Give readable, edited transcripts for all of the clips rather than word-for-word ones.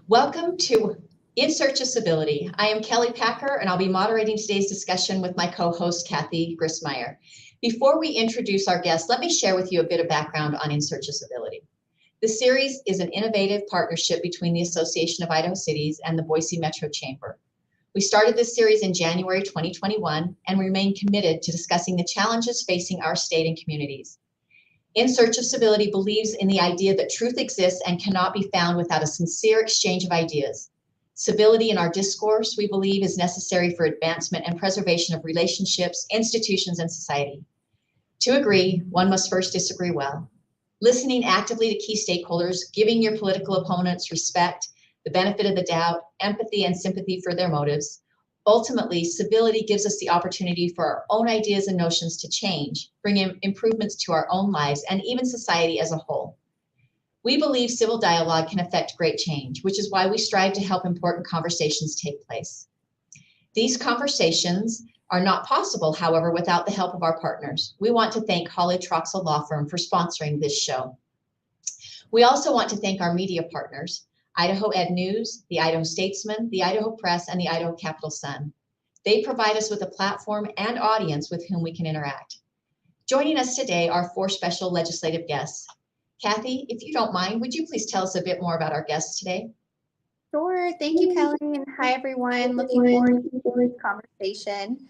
Welcome to In Search of Civility. I am Kelly Packer, and I'll be moderating today's discussion with my co-host, Kathy Grismeyer. Before we introduce our guest, let me share with you a bit of background on In Search of Civility. The series is an innovative partnership between the Association of Idaho Cities and the Boise Metro Chamber. We started this series in January 2021 and remain committed to discussing the challenges facing our state and communities. In Search of Civility believes in the idea that truth exists and cannot be found without a sincere exchange of ideas. Civility in our discourse, we believe, is necessary for advancement and preservation of relationships, institutions, and society. To agree, one must first disagree well. Listening actively to key stakeholders, giving your political opponents respect, the benefit of the doubt, empathy, and sympathy for their motives. Ultimately, civility gives us the opportunity for our own ideas and notions to change, bring in improvements to our own lives and even society as a whole. We believe civil dialogue can affect great change, which is why we strive to help important conversations take place. These conversations are not possible, however, without the help of our partners. We want to thank Holly Troxel Law Firm for sponsoring this show. We also want to thank our media partners, Idaho Ed News, the Idaho Statesman, the Idaho Press, and the Idaho Capital Sun. They provide us with a platform and audience with whom we can interact. Joining us today are four special legislative guests. Kathy, if you don't mind, would you please tell us a bit more about our guests today? Sure. Thank you, Kelly. And hi, everyone. Looking forward to this conversation.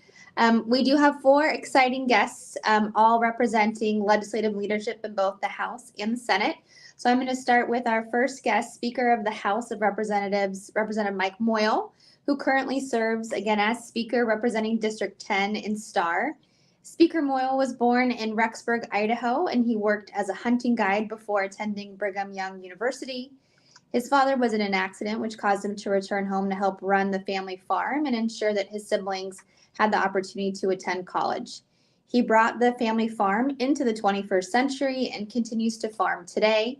We do have four exciting guests, all representing legislative leadership in both the House and the Senate. So I'm going to start with our first guest, Speaker of the House of Representatives, Representative Mike Moyle, who currently serves again as Speaker representing District 10 in Star. Speaker Moyle was born in Rexburg, Idaho, and he worked as a hunting guide before attending Brigham Young University. His father was in an accident, which caused him to return home to help run the family farm and ensure that his siblings had the opportunity to attend college. He brought the family farm into the 21st century and continues to farm today.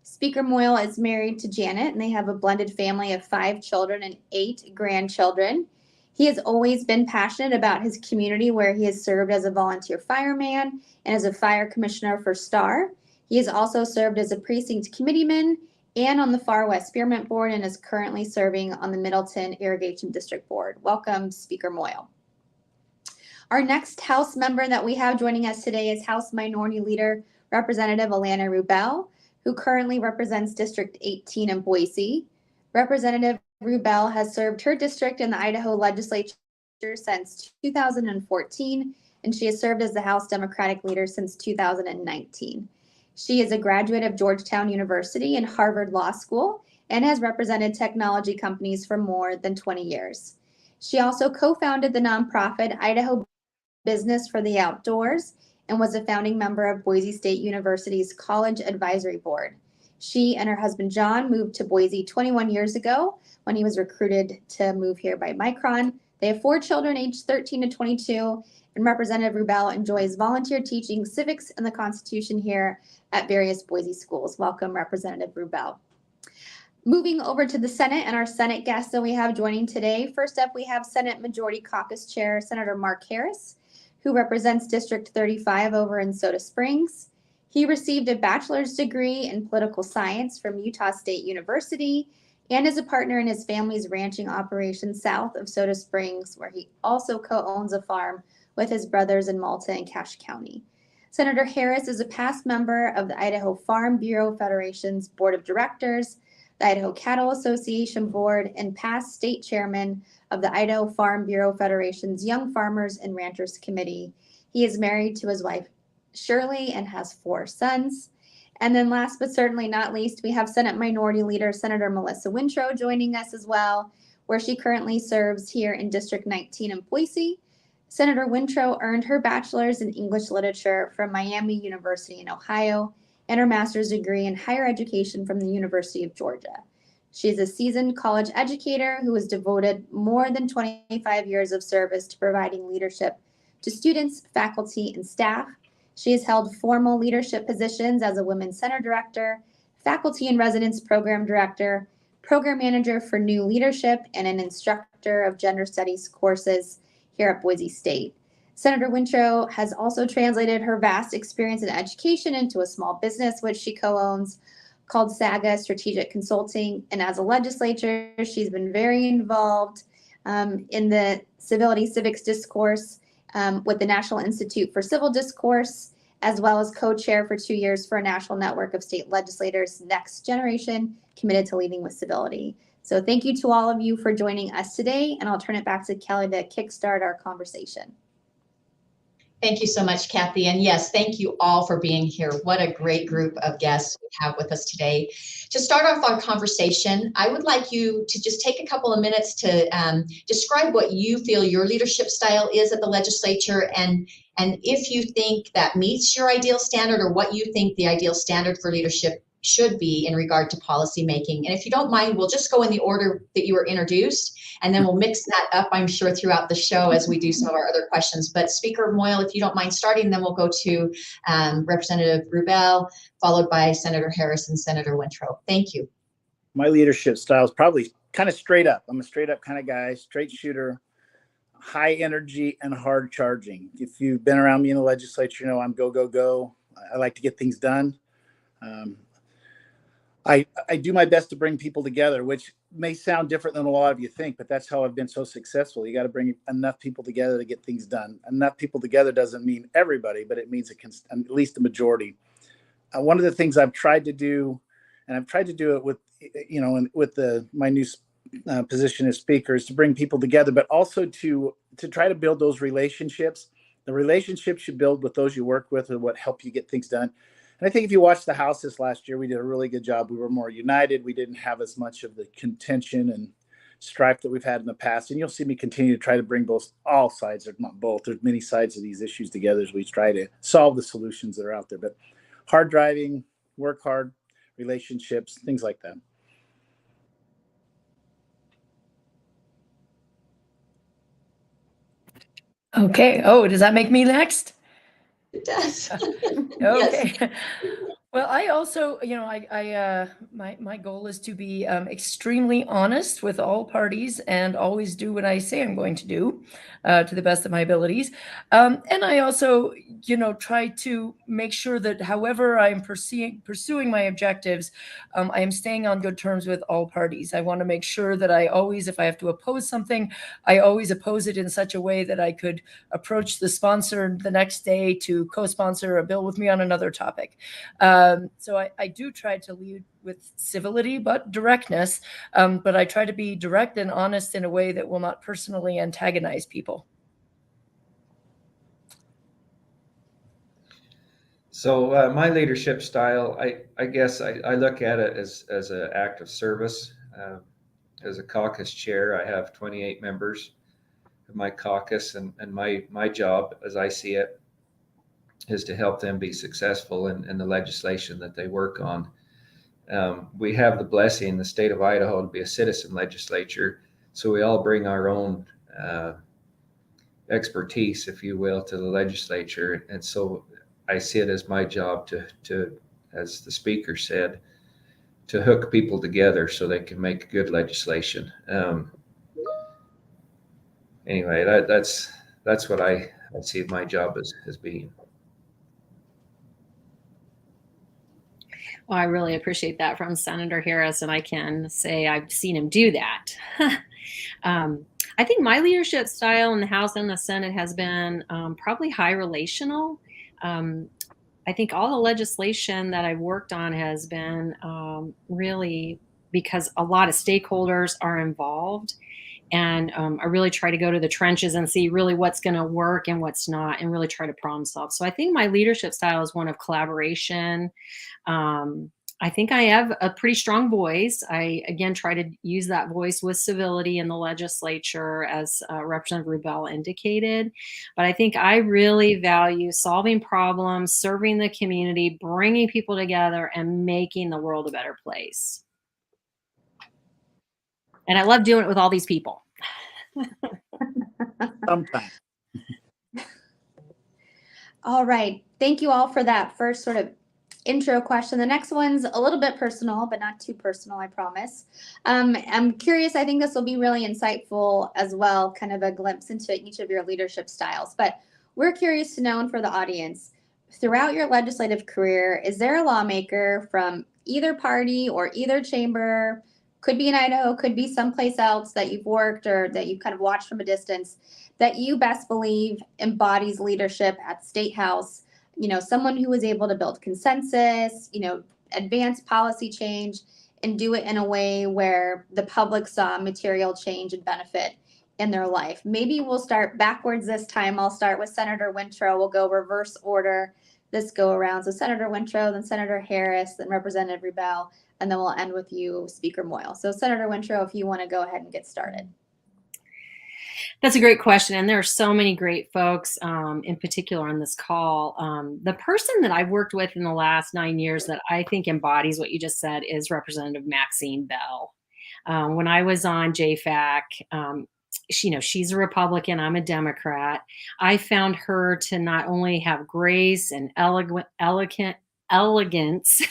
Speaker Moyle is married to Janet, and they have a blended family of 5 children and 8 grandchildren. He has always been passionate about his community, where he has served as a volunteer fireman and as a fire commissioner for Star. He has also served as a precinct committeeman and on the Far West Spearmint Board, and is currently serving on the Middleton Irrigation District Board. Welcome, Speaker Moyle. Our next House member that we have joining us today is House Minority Leader Representative Ilana Rubel, who currently represents District 18 in Boise. Representative Rubel has served her district in the Idaho legislature since 2014, and she has served as the House Democratic Leader since 2019. She is a graduate of Georgetown University and Harvard Law School and has represented technology companies for more than 20 years. She also co-founded the nonprofit Idaho Business for the Outdoors and was a founding member of Boise State University's College Advisory Board. She and her husband John moved to Boise 21 years ago when he was recruited to move here by Micron. They have 4 children aged 13 to 22, and Representative Rubel enjoys volunteer teaching civics and the Constitution here at various Boise schools. Welcome, Representative Rubel. Moving over to the Senate and our Senate guests that we have joining today. First up, we have Senate Majority Caucus Chair Senator Mark Harris, who represents District 35 over in Soda Springs. He received a bachelor's degree in political science from Utah State University and is a partner in his family's ranching operation south of Soda Springs, where he also co-owns a farm with his brothers in Malta and Cache County. Senator Harris is a past member of the Idaho Farm Bureau Federation's Board of Directors, the Idaho Cattle Association Board, and past state chairman of the Idaho Farm Bureau Federation's Young Farmers and Ranchers Committee. He is married to his wife, Shirley, and has 4 sons. And then last but certainly not least, we have Senate Minority Leader Senator Melissa Wintrow joining us as well, where she currently serves here in District 19 in Boise. Senator Wintrow earned her bachelor's in English literature from Miami University in Ohio and her master's degree in higher education from the University of Georgia. She is a seasoned college educator who has devoted more than 25 years of service to providing leadership to students, faculty, and staff. She has held formal leadership positions as a Women's Center Director, Faculty and Residence Program Director, Program Manager for New Leadership, and an instructor of gender studies courses here at Boise State. Senator Wintrow has also translated her vast experience in education into a small business, which she co-owns called SAGA Strategic Consulting. And as a legislator, she's been very involved in the civility civics discourse with the National Institute for Civil Discourse, as well as co-chair for 2 years for a national network of state legislators, Next Generation, committed to leading with civility. So thank you to all of you for joining us today, and I'll turn it back to Kelly to kickstart our conversation. Thank you so much, Kathy. And yes, thank you all for being here. What a great group of guests we have with us today. To start off our conversation, I would like you to just take a couple of minutes to describe what you feel your leadership style is at the legislature, and if you think that meets your ideal standard, or what you think the ideal standard for leadership should be in regard to policy making. And if you don't mind, we'll just go in the order that you were introduced, and then we'll mix that up, I'm sure, throughout the show as we do some of our other questions. But Speaker Moyle, if you don't mind starting, then we'll go to Representative Rubel, followed by Senator Harris and Senator Wintrow. Thank you. My leadership style is probably kind of straight up. I'm a straight up kind of guy, straight shooter, high energy and hard charging. If you've been around me in the legislature, you know I'm go, go, go. I like to get things done. I do my best to bring people together, which may sound different than a lot of you think, but that's how I've been so successful. You got to bring enough people together to get things done. Enough people together doesn't mean everybody, but it means at least the majority. One of the things I've tried to do, and I've tried to do it with, with my new position as speaker, is to bring people together, but also to try to build those relationships. The relationships you build with those you work with are what help you get things done. And I think if you watched the House this last year, we did a really good job. We were more united. We didn't have as much of the contention and strife that we've had in the past. And you'll see me continue to try to bring all sides, or not both. There's many sides of these issues together as we try to solve the solutions that are out there. But hard driving, work hard, relationships, things like that. Okay. Oh, does that make me next? It does. Okay. Yes. Well, I also, my goal is to be extremely honest with all parties and always do what I say I'm going to do to the best of my abilities. And I also, try to make sure that however I'm pursuing my objectives, I am staying on good terms with all parties. I want to make sure that I always, if I have to oppose something, I always oppose it in such a way that I could approach the sponsor the next day to co-sponsor a bill with me on another topic. So I do try to lead with civility, but directness. But I try to be direct and honest in a way that will not personally antagonize people. So my leadership style, I guess I look at it as an act of service. As a caucus chair, I have 28 members of my caucus, and my job, as I see it, is to help them be successful in the legislation that they work on. We have the blessing in the state of Idaho to be a citizen legislature, so we all bring our own expertise, if you will, to the legislature. And so I see it as my job to, as the speaker said, to hook people together so they can make good legislation. Anyway, that's what I see my job as being. Well, I really appreciate that from Senator Harris, and I can say I've seen him do that. I think my leadership style in the House and the Senate has been probably high relational. I think all the legislation that I've worked on has been really because a lot of stakeholders are involved. And I really try to go to the trenches and see really what's going to work and what's not, and really try to problem solve. So I think my leadership style is one of collaboration. I think I have a pretty strong voice. I, again, try to use that voice with civility in the legislature, as Representative Rubel indicated. But I think I really value solving problems, serving the community, bringing people together, and making the world a better place. And I love doing it with all these people. Sometimes. All right. Thank you all for that first sort of intro question. The next one's a little bit personal, but not too personal, I promise. I'm curious, I think this will be really insightful as well, kind of a glimpse into each of your leadership styles. But we're curious to know, and for the audience, throughout your legislative career, is there a lawmaker from either party or either chamber, could be in Idaho, could be someplace else that you've worked or that you've kind of watched from a distance, that you best believe embodies leadership at the State House? You know, someone who was able to build consensus, you know, advance policy change, and do it in a way where the public saw material change and benefit in their life. Maybe we'll start backwards this time. I'll start with Senator Wintrow. We'll go reverse order this go around. So Senator Wintrow, then Senator Harris, then Representative Rubel, and then we'll end with you, Speaker Moyle. So Senator Wintrow, if you want to go ahead and get started. That's a great question. And there are so many great folks in particular on this call. The person that I've worked with in the last 9 years that I think embodies what you just said is Representative Maxine Bell. When I was on JFAC, she's a Republican, I'm a Democrat. I found her to not only have grace and elegance,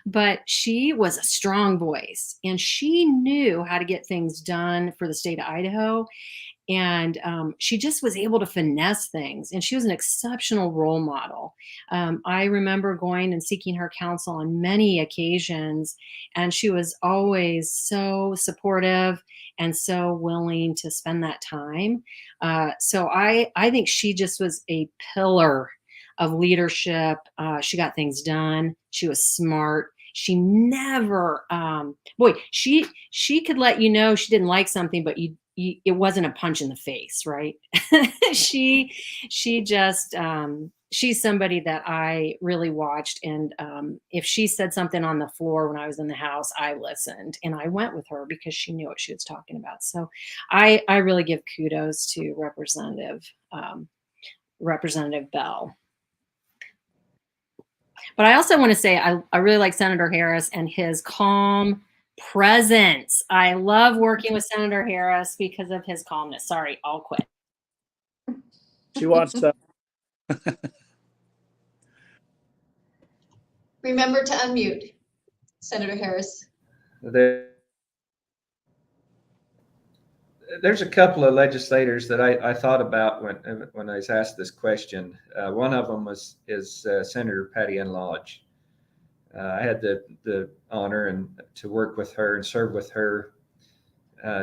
but she was a strong voice and she knew how to get things done for the state of Idaho. And she just was able to finesse things. And she was an exceptional role model. I remember going and seeking her counsel on many occasions, and she was always so supportive and so willing to spend that time. So I think she just was a pillar of leadership. She got things done. She was smart. She never, she could let you know she didn't like something, but it wasn't a punch in the face, right? She just, she's somebody that I really watched. And if she said something on the floor when I was in the House, I listened and I went with her because she knew what she was talking about. So I really give kudos to Representative Bell. But I also want to say I really like Senator Harris and his calm presence. I love working with Senator Harris because of his calmness. Sorry, I'll quit. She wants to. Remember to unmute, Senator Harris. There's a couple of legislators that I thought about when I was asked this question. One of them is Senator Patty Ann Lodge. I had the honor to work with her and serve with her.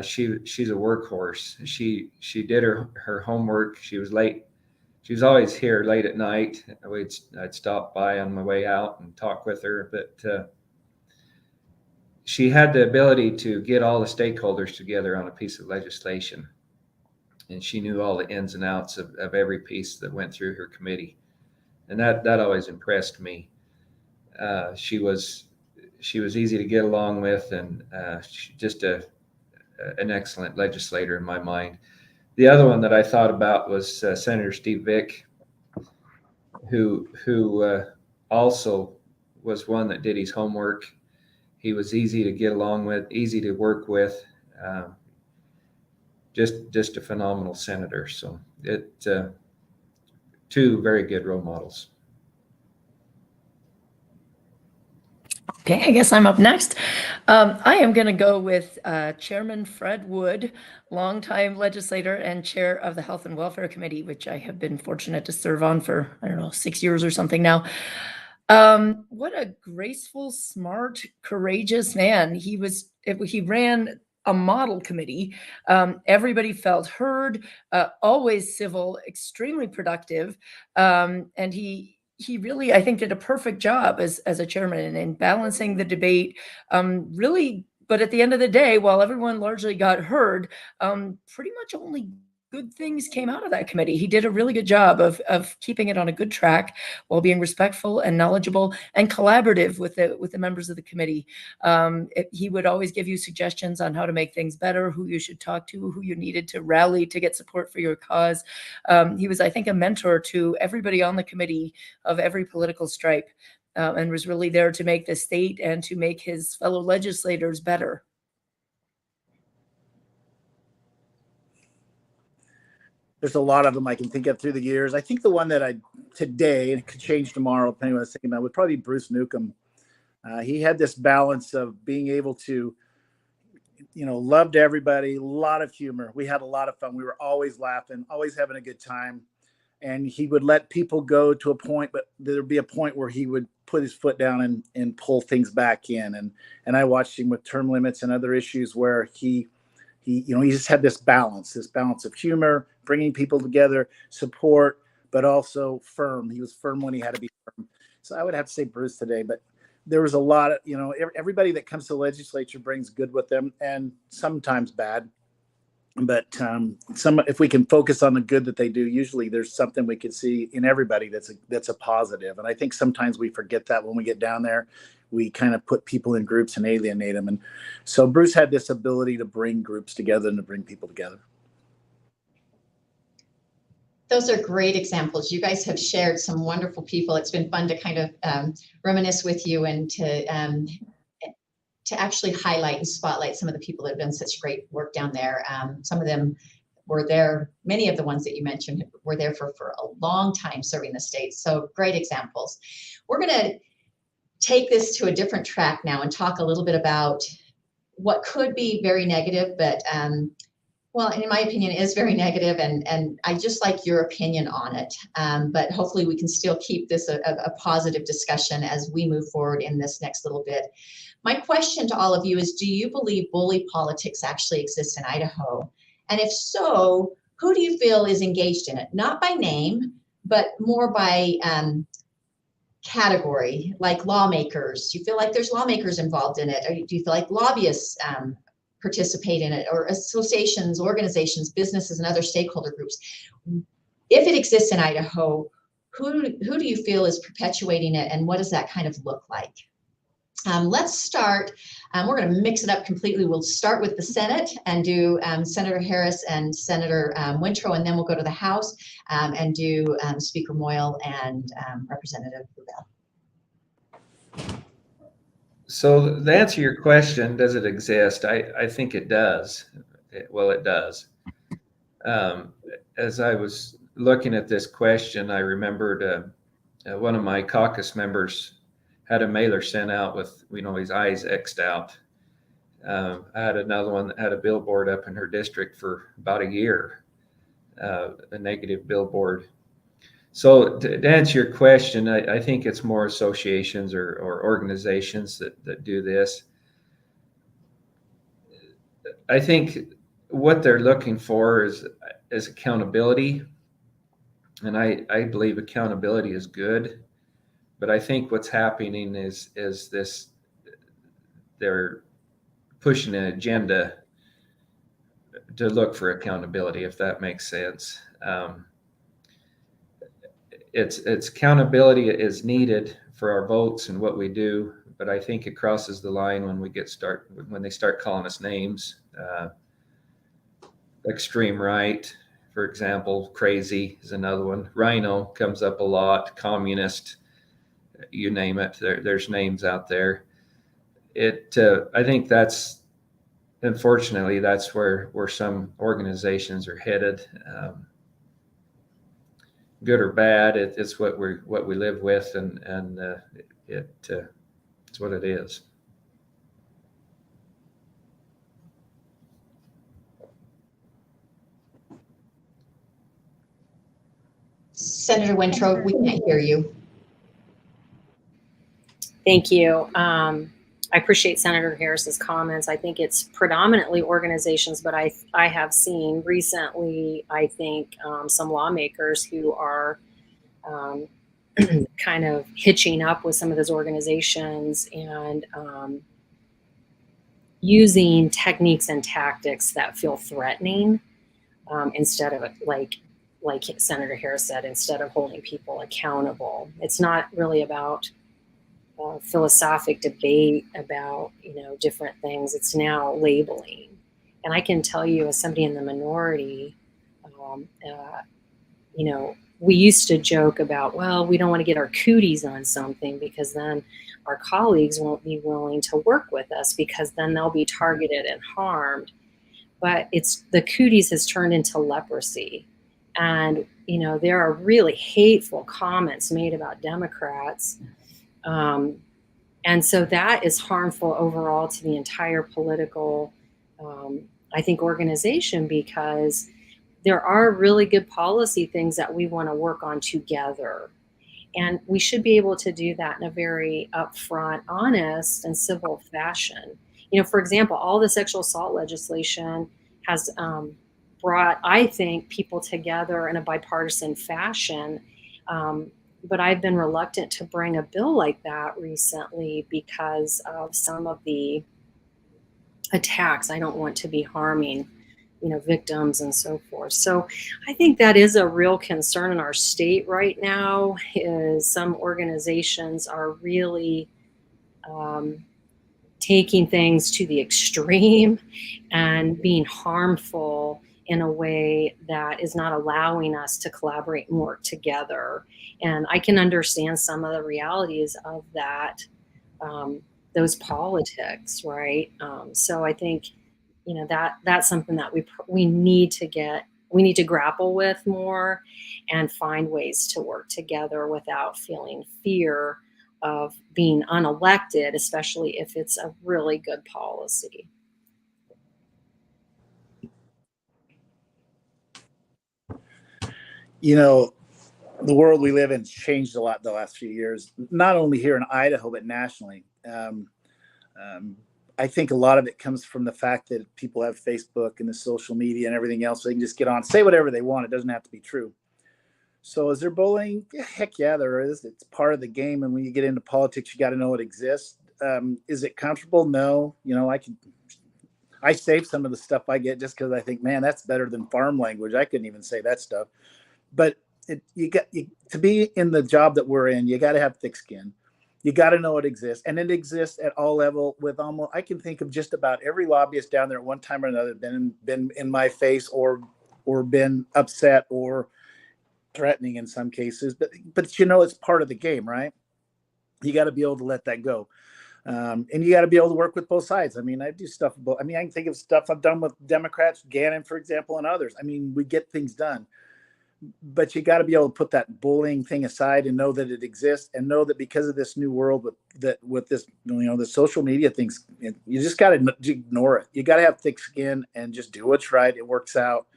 She's a workhorse. She did her homework. She was late. She was always here late at night. I'd stop by on my way out and talk with her, but she had the ability to get all the stakeholders together on a piece of legislation. And she knew all the ins and outs of every piece that went through her committee. And that always impressed me. She was easy to get along with, and just an excellent legislator in my mind. The other one that I thought about was Senator Steve Vick, who also was one that did his homework. He was easy to get along with, easy to work with, just a phenomenal senator. So two very good role models. Okay, I guess I'm up next. I am going to go with Chairman Fred Wood, longtime legislator and chair of the Health and Welfare Committee, which I have been fortunate to serve on for, 6 years or something now. What a graceful, smart, courageous man. He ran a model committee. Everybody felt heard, always civil, extremely productive. And he really, I think, did a perfect job as a chairman in balancing the debate, really. But at the end of the day, while everyone largely got heard, pretty much only good things came out of that committee. He did a really good job of keeping it on a good track while being respectful and knowledgeable and collaborative with the members of the committee. He would always give you suggestions on how to make things better, who you should talk to, who you needed to rally to get support for your cause. He was, I think, a mentor to everybody on the committee of every political stripe, and was really there to make the state and to make his fellow legislators better. There's a lot of them I can think of through the years. I think the one that today, and it could change tomorrow, depending on what I was thinking about, would probably be Bruce Newcomb. He had this balance of being able to, loved everybody, a lot of humor. We had a lot of fun. We were always laughing, always having a good time. and he would let people go to a point, but there'd be a point where he would put his foot down and pull things back in. And I watched him with term limits and other issues where he just had this balance of humor, bringing people together, support, but also firm. He was firm when he had to be firm. So I would have to say Bruce today, but there was a lot of, everybody that comes to the legislature brings good with them and sometimes bad. But if we can focus on the good that they do, usually there's something we can see in everybody that's a positive. And I think sometimes we forget that when we get down there. We kind of put people in groups and alienate them. And so Bruce had this ability to bring groups together and to bring people together. Those are great examples. You guys have shared some wonderful people. It's been fun to kind of reminisce with you and to actually highlight and spotlight some of the people that have done such great work down there. Some of them were there, many of the ones that you mentioned were there for a long time serving the state. So great examples. We're going to take this to a different track now and talk a little bit about what could be very negative, but well, in my opinion, is very negative, and I just like your opinion on it. But hopefully we can still keep this a positive discussion as we move forward in this next little bit. My question to all of you is, do you believe bully politics actually exists in Idaho? And if so, who do you feel is engaged in it? Not by name, but more by category, like lawmakers. Do you feel like there's lawmakers involved in it? Or do you feel like lobbyists participate in it, or associations, organizations, businesses, and other stakeholder groups? If it exists in Idaho, who do you feel is perpetuating it, and what does that kind of look like? Let's start. We're going to mix it up completely. We'll start with the Senate and do Senator Harris and Senator Wintrow, and then we'll go to the House and do Speaker Moyle and Representative Rubel. So to answer your question, does it exist? I think it does. It does. As I was looking at this question, I remembered one of my caucus members had a mailer sent out with, his eyes X'd out. I had another one that had a billboard up in her district for about a year, a negative billboard. So to answer your question, I think it's more associations or organizations that do this. I think what they're looking for is accountability. And I believe accountability is good. But I think what's happening is this, they're pushing an agenda to look for accountability, if that makes sense. It's accountability is needed for our votes and what we do, but I think it crosses the line when when they start calling us names. Extreme right, for example, crazy is another one. Rhino comes up a lot, communist, you name it. There's names out there. I think that's, unfortunately, that's where some organizations are headed. Good or bad, it's what we live with, and it's what it is. Senator Wintrow, we can't hear you. Thank you. I appreciate Senator Harris's comments. I think it's predominantly organizations, but I have seen recently, I think, some lawmakers who are kind of hitching up with some of those organizations and using techniques and tactics that feel threatening instead of, like Senator Harris said, instead of holding people accountable. It's not really about philosophic debate about different things. It's now labeling. And I can tell you, as somebody in the minority, we used to joke about, well, we don't want to get our cooties on something because then our colleagues won't be willing to work with us because then they'll be targeted and harmed. But the cooties has turned into leprosy. And, there are really hateful comments made about Democrats. And so that is harmful overall to the entire political, I think, organization, because there are really good policy things that we want to work on together. And we should be able to do that in a very upfront, honest, and civil fashion. For example, all the sexual assault legislation has brought, I think, people together in a bipartisan fashion. But I've been reluctant to bring a bill like that recently because of some of the attacks. I don't want to be harming, victims and so forth. So I think that is a real concern in our state right now, is some organizations are really taking things to the extreme and being harmful in a way that is not allowing us to collaborate and work together. And I can understand some of the realities of that, those politics, right? So I think, that's something that we need to grapple with more and find ways to work together without feeling fear of being unelected, especially if it's a really good policy. The world we live in has changed a lot the last few years, not only here in Idaho, but nationally. I think a lot of it comes from the fact that people have Facebook and the social media and everything else. So they can just get on, say whatever they want. It doesn't have to be true. So is there bullying? Heck yeah, there is. It's part of the game. And when you get into politics, you got to know it exists. Is it comfortable? No. I save some of the stuff I get just because I think, man, that's better than farm language. I couldn't even say that stuff. But to be in the job that we're in, you got to have thick skin. You got to know it exists, and it exists at all level. With almost, I can think of just about every lobbyist down there at one time or another been in my face or been upset or threatening in some cases. But it's part of the game, right? You got to be able to let that go, and you got to be able to work with both sides. I mean, I do stuff. I can think of stuff I've done with Democrats, Gannon, for example, and others. I mean, we get things done. But you got to be able to put that bullying thing aside and know that it exists, and know that because of this new world with this, the social media things, you just got to ignore it. You got to have thick skin and just do what's right. It works out.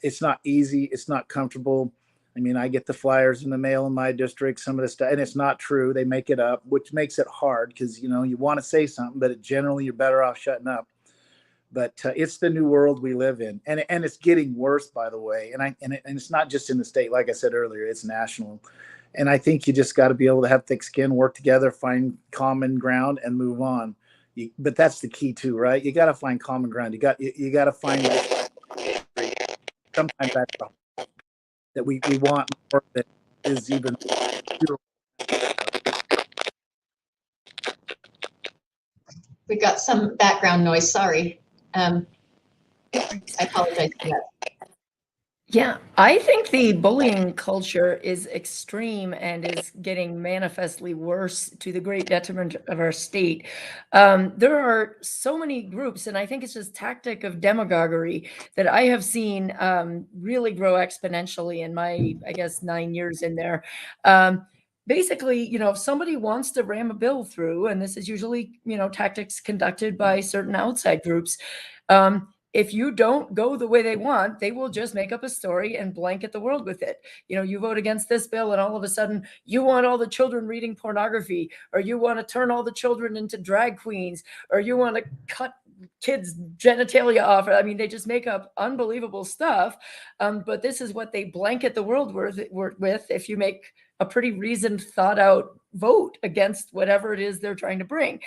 It's not easy. It's not comfortable. I mean, I get the flyers in the mail in my district, some of the stuff, and it's not true. They make it up, which makes it hard because, you want to say something, but generally you're better off shutting up. But it's the new world we live in, and it's getting worse, by the way. And it's not just in the state, like I said earlier, it's national. And I think you just got to be able to have thick skin, work together, find common ground, and move on. But that's the key too, right? You got to find common ground. You got to find sometimes that we want more that is even. We've got some background noise. Sorry. I apologize for that. Yeah, I think the bullying culture is extreme and is getting manifestly worse to the great detriment of our state. There are so many groups, and I think it's just tactic of demagoguery that I have seen really grow exponentially in my, 9 years in there. Basically, if somebody wants to ram a bill through, and this is usually, tactics conducted by certain outside groups, if you don't go the way they want, they will just make up a story and blanket the world with it. You vote against this bill and all of a sudden you want all the children reading pornography, or you want to turn all the children into drag queens, or you want to cut kids' genitalia off. I mean, they just make up unbelievable stuff. But this is what they blanket the world with if you make a pretty reasoned, thought out vote against whatever it is they're trying to bring.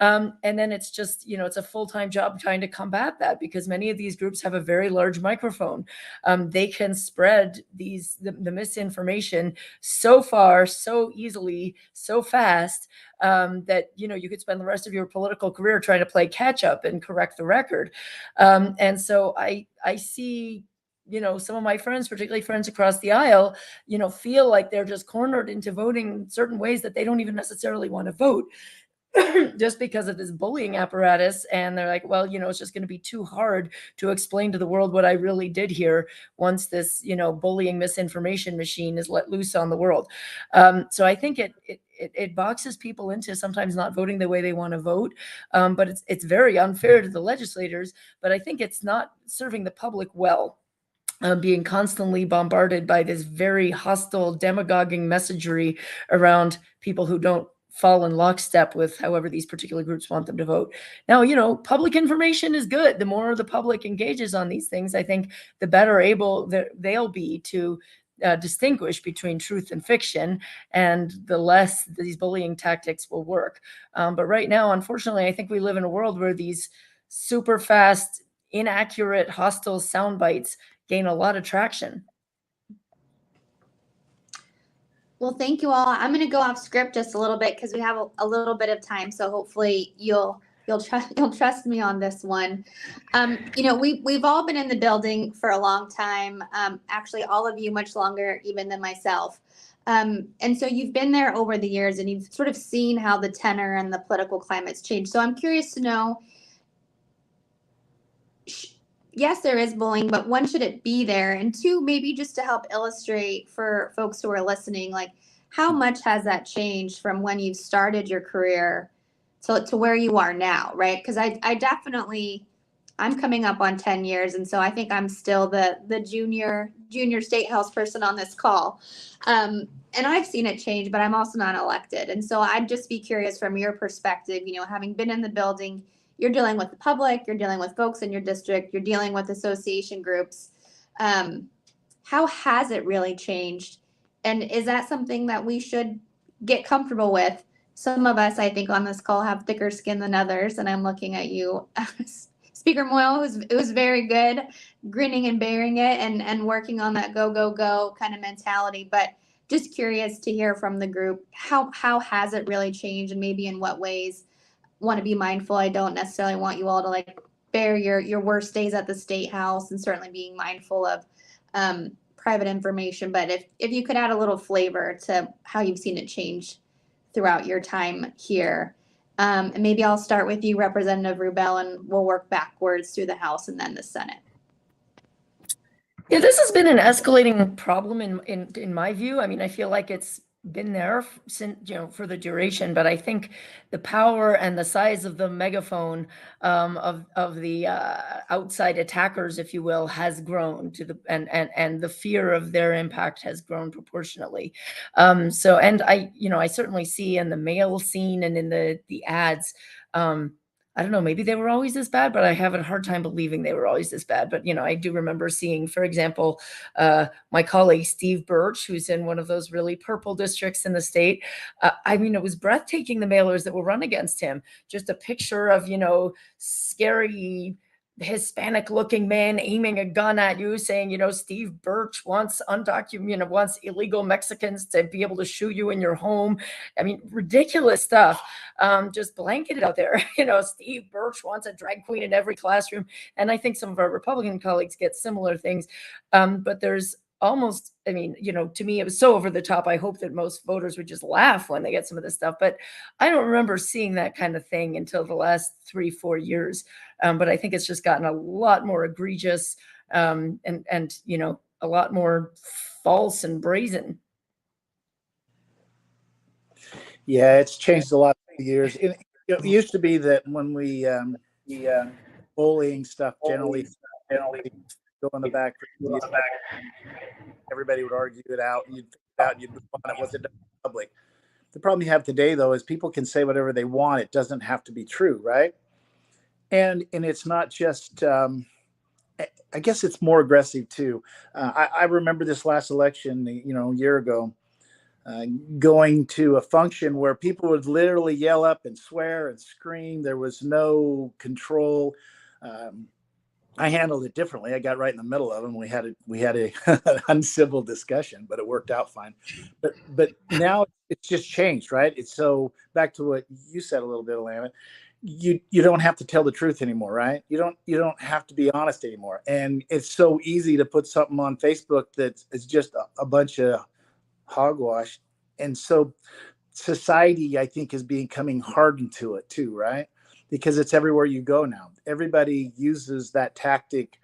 And then it's just, it's a full-time job trying to combat that, because many of these groups have a very large microphone. They can spread the misinformation so far, so easily, so fast, that, you could spend the rest of your political career trying to play catch up and correct the record. And so I see, some of my friends, particularly friends across the aisle, feel like they're just cornered into voting certain ways that they don't even necessarily want to vote just because of this bullying apparatus. And they're like, well, it's just going to be too hard to explain to the world what I really did here once this, bullying misinformation machine is let loose on the world. So I think it boxes people into sometimes not voting the way they want to vote. But it's very unfair to the legislators, but I think it's not serving the public well. being constantly bombarded by this very hostile demagoguing messagery around people who don't fall in lockstep with however these particular groups want them to vote. Now, public information is good. The more the public engages on these things, I think the better able they'll be to distinguish between truth and fiction, and the less these bullying tactics will work. But right now, unfortunately, I think we live in a world where these super fast, inaccurate, hostile sound bites gain a lot of traction. Well, thank you all. I'm going to go off script just a little bit because we have a little bit of time. So hopefully you'll trust me on this one. We've all been in the building for a long time. Actually, all of you much longer even than myself. And so you've been there over the years and you've sort of seen how the tenor and the political climate's changed. So I'm curious to know, yes, there is bullying, but one, should it be there? And two, maybe just to help illustrate for folks who are listening, like how much has that changed from when you started your career to where you are now, right? Because I definitely, I'm coming up on 10 years. And so I think I'm still the junior state house person on this call. And I've seen it change, but I'm also not elected. And so I'd just be curious from your perspective, having been in the building, you're dealing with the public, you're dealing with folks in your district, you're dealing with association groups. How has it really changed? And is that something that we should get comfortable with? Some of us, I think, on this call have thicker skin than others, and I'm looking at you, Speaker Moyle, it was very good, grinning and bearing it and working on that go, go, go kind of mentality. But just curious to hear from the group, how has it really changed, and maybe in what ways? Want to be mindful. I don't necessarily want you all to bear your worst days at the state house, and certainly being mindful of private information. But if you could add a little flavor to how you've seen it change throughout your time here. And maybe I'll start with you, Representative Rubel, and we'll work backwards through the House and then the Senate. Yeah, this has been an escalating problem in my view. I mean, I feel like it's been there since, for the duration, but I think the power and the size of the megaphone of the outside attackers, if you will, has grown to and the fear of their impact has grown proportionately. And I certainly see in the mail scene and in the ads, I don't know, maybe they were always this bad, but I have a hard time believing they were always this bad. But, I do remember seeing, for example, my colleague, Steve Birch, who's in one of those really purple districts in the state. It was breathtaking, the mailers that were run against him. Just a picture of, scary Hispanic looking man aiming a gun at you saying, Steve Birch wants wants illegal Mexicans to be able to shoot you in your home. I mean, ridiculous stuff. Just blanketed out there. Steve Birch wants a drag queen in every classroom. And I think some of our Republican colleagues get similar things. But there's almost, to me, it was so over the top. I hope that most voters would just laugh when they get some of this stuff. But I don't remember seeing that kind of thing until the last 3-4 years. But I think it's just gotten a lot more egregious and a lot more false and brazen. Yeah, it's changed a lot over the years. It used to be that when we bullying stuff generally go in the back, everybody would argue it out, and you'd move on. It wasn't done in public. The problem you have today, though, is people can say whatever they want. It doesn't have to be true, right? And it's not just. I guess it's more aggressive too. I remember this last election, a year ago, going to a function where people would literally yell up and swear and scream. There was no control. I handled it differently. I got right in the middle of them. We had a an uncivil discussion, but it worked out fine. But now it's just changed, right? It's so back to what you said a little bit, Ilana. You don't have to tell the truth anymore, right? You don't have to be honest anymore. And it's so easy to put something on Facebook that is just a bunch of hogwash. And so society, I think, is becoming hardened to it too, right? Because it's everywhere you go now. Everybody uses that tactic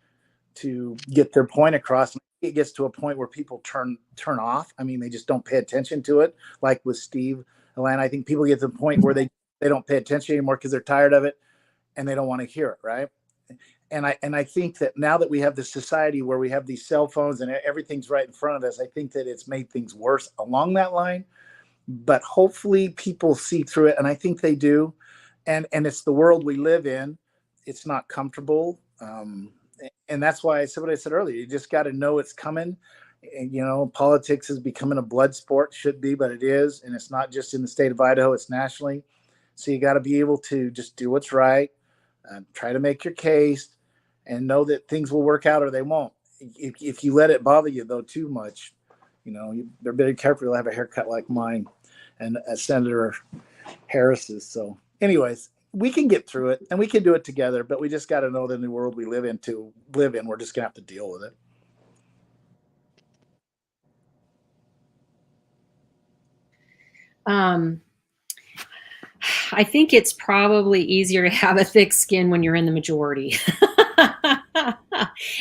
to get their point across. It gets to a point where people turn off. I mean, they just don't pay attention to it. Like with Steve, Ilana, I think people get to the point where they don't pay attention anymore because they're tired of it and they don't want to hear it, right? And I think that now that we have this society where we have these cell phones and everything's right in front of us, I think that it's made things worse along that line. But hopefully people see through it, and I think they do. And it's the world we live in. It's not comfortable. And that's why I said what I said earlier. You just got to know it's coming. And, you know, politics is becoming a blood sport. Should be, but it is. And it's not just in the state of Idaho, it's nationally. So you got to be able to just do what's right, try to make your case, and know that things will work out or they won't. If you let it bother you, though, too much, you know, you better be careful. You'll have a haircut like mine and Senator Harris's. So anyways, we can get through it and we can do it together, but we just got to know that in the world we live in, we're just going to have to deal with it. I think it's probably easier to have a thick skin when you're in the majority.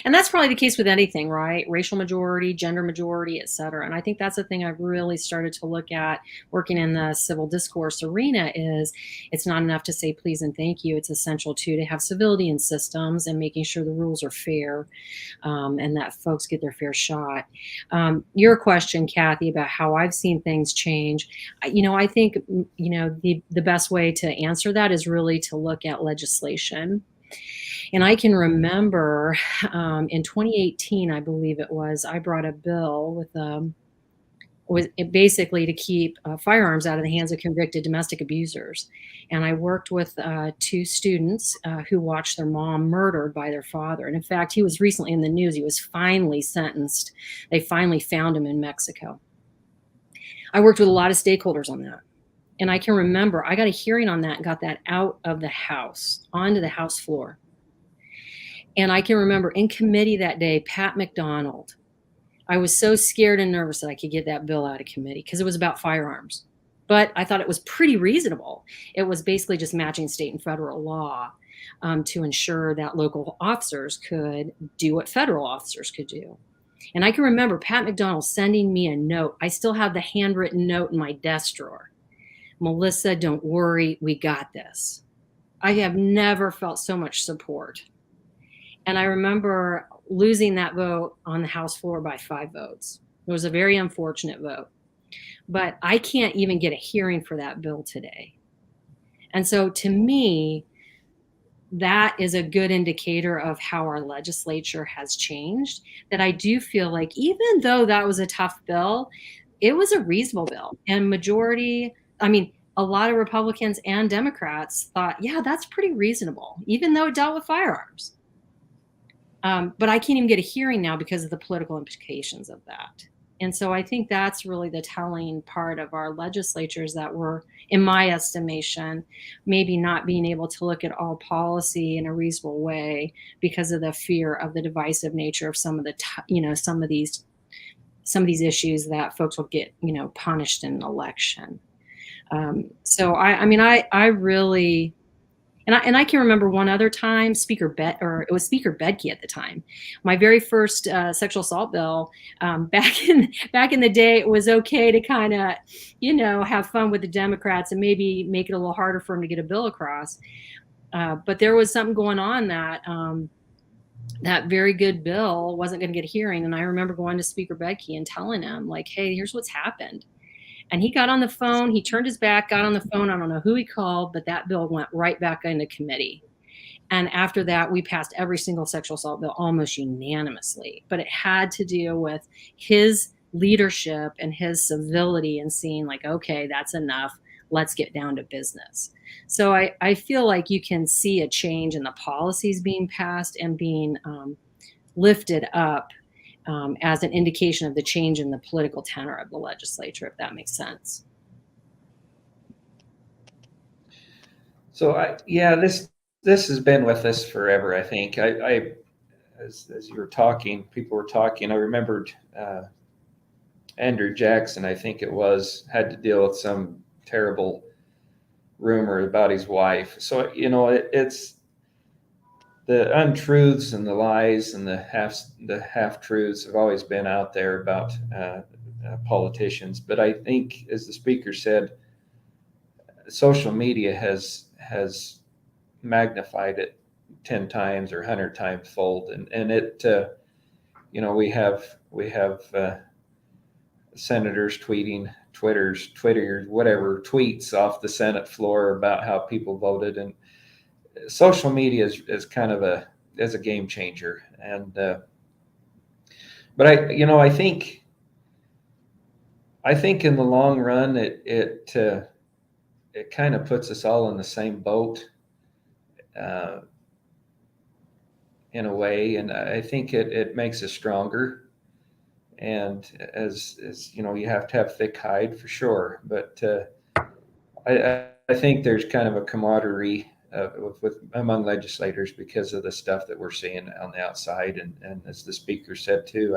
And that's probably the case with anything, right? Racial majority, gender majority, et cetera. And I think that's the thing I've really started to look at working in the civil discourse arena is it's not enough to say please and thank you. It's essential too to have civility in systems and making sure the rules are fair and that folks get their fair shot. Your question, Kathy, about how I've seen things change, you know, I think, you know, the best way to answer that is really to look at legislation. And I can remember in 2018, I believe it was, I brought a bill with basically to keep firearms out of the hands of convicted domestic abusers. And I worked with 2 students who watched their mom murdered by their father. And in fact, he was recently in the news. He was finally sentenced. They finally found him in Mexico. I worked with a lot of stakeholders on that. And I can remember I got a hearing on that and got that out of the House, onto the House floor. And I can remember in committee that day, Pat McDonald, I was so scared and nervous that I could get that bill out of committee because it was about firearms. But I thought it was pretty reasonable. It was basically just matching state and federal law to ensure that local officers could do what federal officers could do. And I can remember Pat McDonald sending me a note. I still have the handwritten note in my desk drawer. Melissa, don't worry, we got this. I have never felt so much support. And I remember losing that vote on the House floor by 5 votes. It was a very unfortunate vote. But I can't even get a hearing for that bill today. And so to me, that is a good indicator of how our legislature has changed, that I do feel like even though that was a tough bill, it was a reasonable bill. And a lot of Republicans and Democrats thought, yeah, that's pretty reasonable, even though it dealt with firearms. But I can't even get a hearing now because of the political implications of that. And so I think that's really the telling part of our legislatures that we're, in my estimation, maybe not being able to look at all policy in a reasonable way because of the fear of the divisive nature of some of these issues that folks will get, punished in an election. So I really. And I can remember one other time, it was Speaker Bedke at the time. My very first sexual assault bill, back in the day, it was okay to kind of, have fun with the Democrats and maybe make it a little harder for them to get a bill across. But there was something going on that that very good bill wasn't going to get a hearing. And I remember going to Speaker Bedke and telling him, like, hey, here's what's happened. And he got on the phone, he turned his back, got on the phone. I don't know who he called, but that bill went right back into committee. And after that, we passed every single sexual assault bill almost unanimously. But it had to deal with his leadership and his civility and seeing like, okay, that's enough. Let's get down to business. So I feel like you can see a change in the policies being passed and being lifted up as an indication of the change in the political tenor of the legislature, if that makes sense. So this has been with us forever. I think as you were talking, people were talking. I remembered Andrew Jackson. I think it had to deal with some terrible rumor about his wife. So it's the untruths and the lies and the half truths have always been out there about politicians. But I think, as the speaker said, social media has magnified it 10 times or 100 times fold. And it, you know, we have senators tweeting, Twitter, whatever, tweets off the Senate floor about how people voted. And social media is kind of a game changer. And, but I think in the long run, it kind of puts us all in the same boat, in a way. And I think it makes us stronger. And as you know, you have to have thick hide for sure. But I think there's kind of a camaraderie with among legislators because of the stuff that we're seeing on the outside. And as the speaker said too,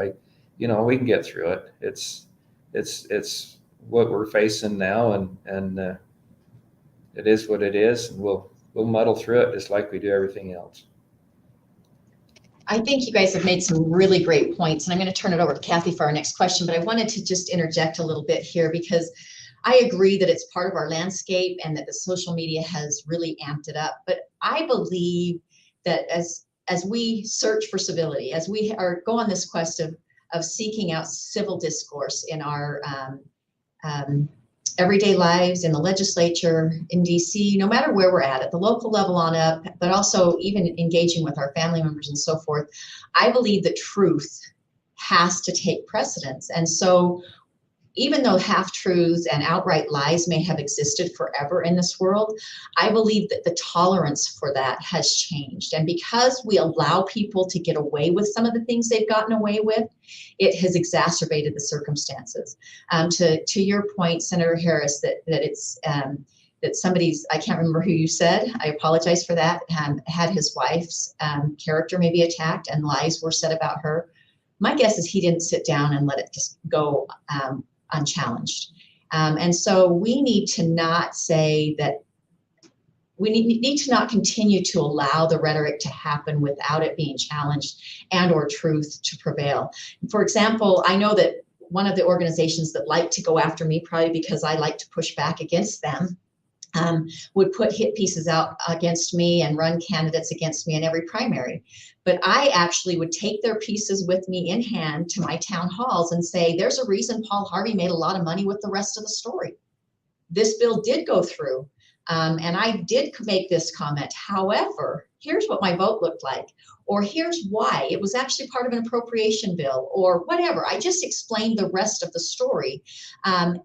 we can get through it. It's what we're facing now, and it is what it is, and we'll muddle through it just like we do everything else. I think you guys have made some really great points, and I'm going to turn it over to Kathy for our next question, but I wanted to just interject a little bit here because I agree that it's part of our landscape and that the social media has really amped it up. But I believe that as we search for civility, as we go on this quest of seeking out civil discourse in our everyday lives, in the legislature, in DC, no matter where we're at the local level on up, but also even engaging with our family members and so forth, I believe that truth has to take precedence. And so even though half-truths and outright lies may have existed forever in this world, I believe that the tolerance for that has changed. And because we allow people to get away with some of the things they've gotten away with, it has exacerbated the circumstances. To your point, Senator Harris, that it's that somebody's, I can't remember who you said, I apologize for that, had his wife's character maybe attacked and lies were said about her. My guess is he didn't sit down and let it just go unchallenged. And so we need to not say that, we need to not continue to allow the rhetoric to happen without it being challenged and or truth to prevail. For example, I know that one of the organizations that like to go after me, probably because I like to push back against them, would put hit pieces out against me and run candidates against me in every primary. But I actually would take their pieces with me in hand to my town halls and say, there's a reason Paul Harvey made a lot of money with the rest of the story. This bill did go through, and I did make this comment. However, here's what my vote looked like, or here's why. It was actually part of an appropriation bill, or whatever. I just explained the rest of the story, and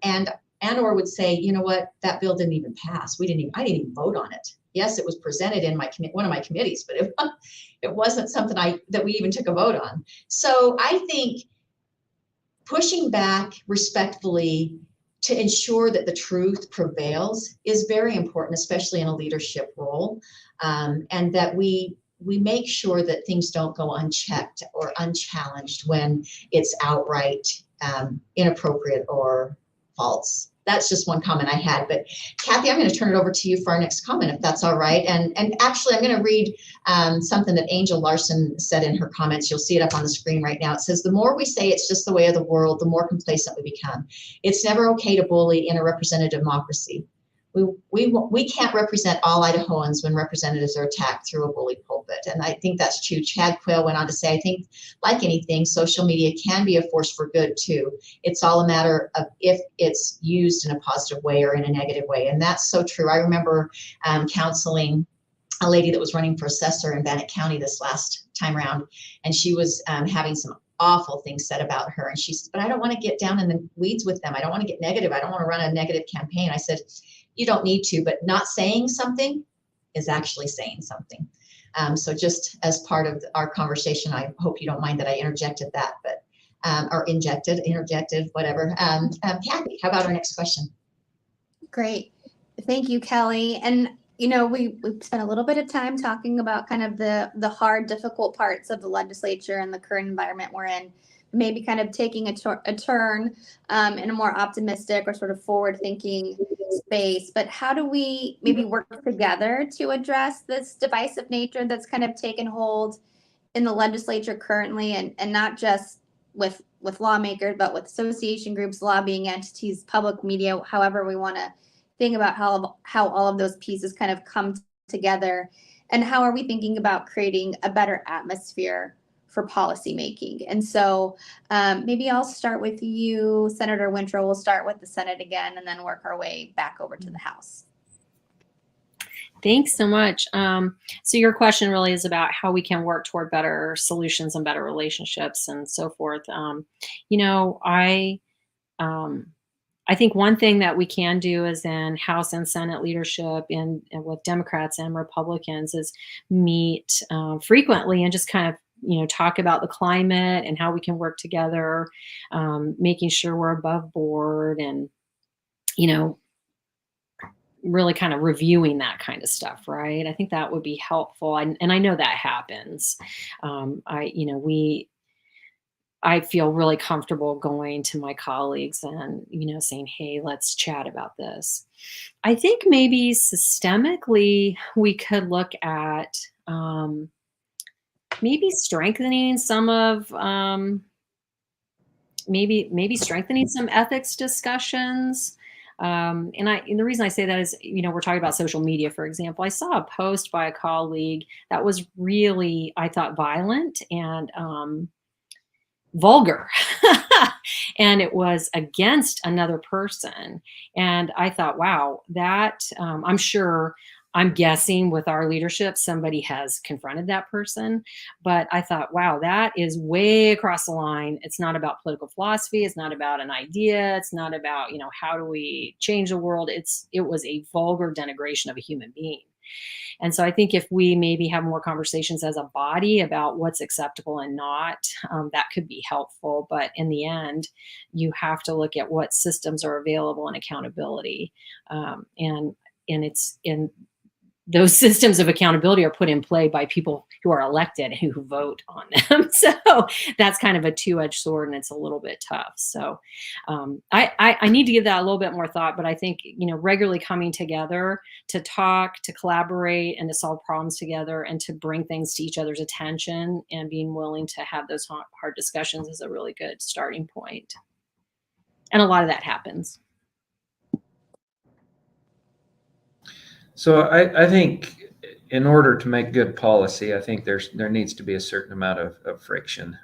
or would say, you know what, that bill didn't even pass. I didn't even vote on it. Yes, it was presented in one of my committees, but it wasn't something that we even took a vote on. So I think pushing back respectfully to ensure that the truth prevails is very important, especially in a leadership role, and that we make sure that things don't go unchecked or unchallenged when it's outright inappropriate or false. That's just one comment I had. But Kathy, I'm going to turn it over to you for our next comment, if that's all right. And actually, I'm going to read something that Angel Larson said in her comments. You'll see it up on the screen right now. It says, the more we say it's just the way of the world, the more complacent we become. It's never okay to bully in a representative democracy. We can't represent all Idahoans when representatives are attacked through a bully pulpit. And I think that's true. Chad Quayle went on to say, I think, like anything, social media can be a force for good too. It's all a matter of if it's used in a positive way or in a negative way. And that's so true. I remember counseling a lady that was running for assessor in Bannock County this last time around, and she was having some awful things said about her. And she said, but I don't want to get down in the weeds with them. I don't want to get negative. I don't want to run a negative campaign. I said, you don't need to, but not saying something is actually saying something. So just as part of our conversation, I hope you don't mind that I interjected that, but or interjected, whatever. Kathy, how about our next question? Great. Thank you, Kelly. And we spent a little bit of time talking about kind of the hard, difficult parts of the legislature and the current environment we're in, maybe kind of taking a turn in a more optimistic or sort of forward-thinking space. But how do we maybe work together to address this divisive nature that's kind of taken hold in the legislature currently, and not just with lawmakers, but with association groups, lobbying entities, public media, however we want to think about how all of those pieces kind of come together. And how are we thinking about creating a better atmosphere for policymaking? And so maybe I'll start with you, Senator Wintrow. We'll start with the Senate again and then work our way back over to the House. Thanks so much. So your question really is about how we can work toward better solutions and better relationships and so forth. You know, I think one thing that we can do is in House and Senate leadership and with Democrats and Republicans is meet frequently and just kind of, you know, talk about the climate and how we can work together, making sure we're above board and, you know, really kind of reviewing that kind of stuff, right? I think that would be helpful. And I know that happens. I feel really comfortable going to my colleagues and, you know, saying, hey, let's chat about this. I think maybe systemically we could look at maybe strengthening some of, maybe strengthening some ethics discussions. And the reason I say that is, you know, we're talking about social media, for example. I saw a post by a colleague that was really, I thought, violent and vulgar. And it was against another person. And I thought, wow, that I'm guessing with our leadership, somebody has confronted that person. But I thought, wow, that is way across the line. It's not about political philosophy. It's not about an idea. It's not about, you know, how do we change the world? It was a vulgar denigration of a human being. And so I think if we maybe have more conversations as a body about what's acceptable and not, that could be helpful. But in the end, you have to look at what systems are available and accountability. And those systems of accountability are put in play by people who are elected and who vote on them. So that's kind of a two-edged sword, and it's a little bit tough. So I need to give that a little bit more thought, but I think, you know, regularly coming together to talk, to collaborate, and to solve problems together and to bring things to each other's attention and being willing to have those hard discussions is a really good starting point. And a lot of that happens. So I think in order to make good policy, I think there needs to be a certain amount of friction.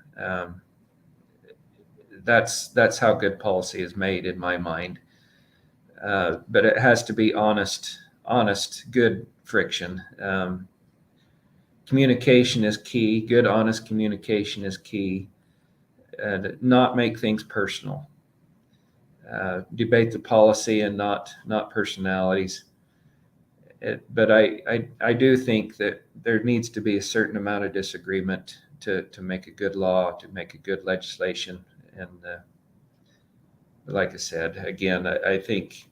That's how good policy is made in my mind. But it has to be honest, good friction. Communication is key. Good, honest communication is key. And not make things personal. Debate the policy and not personalities. But I do think that there needs to be a certain amount of disagreement to make a good law, to make a good legislation. And like I said, again, I think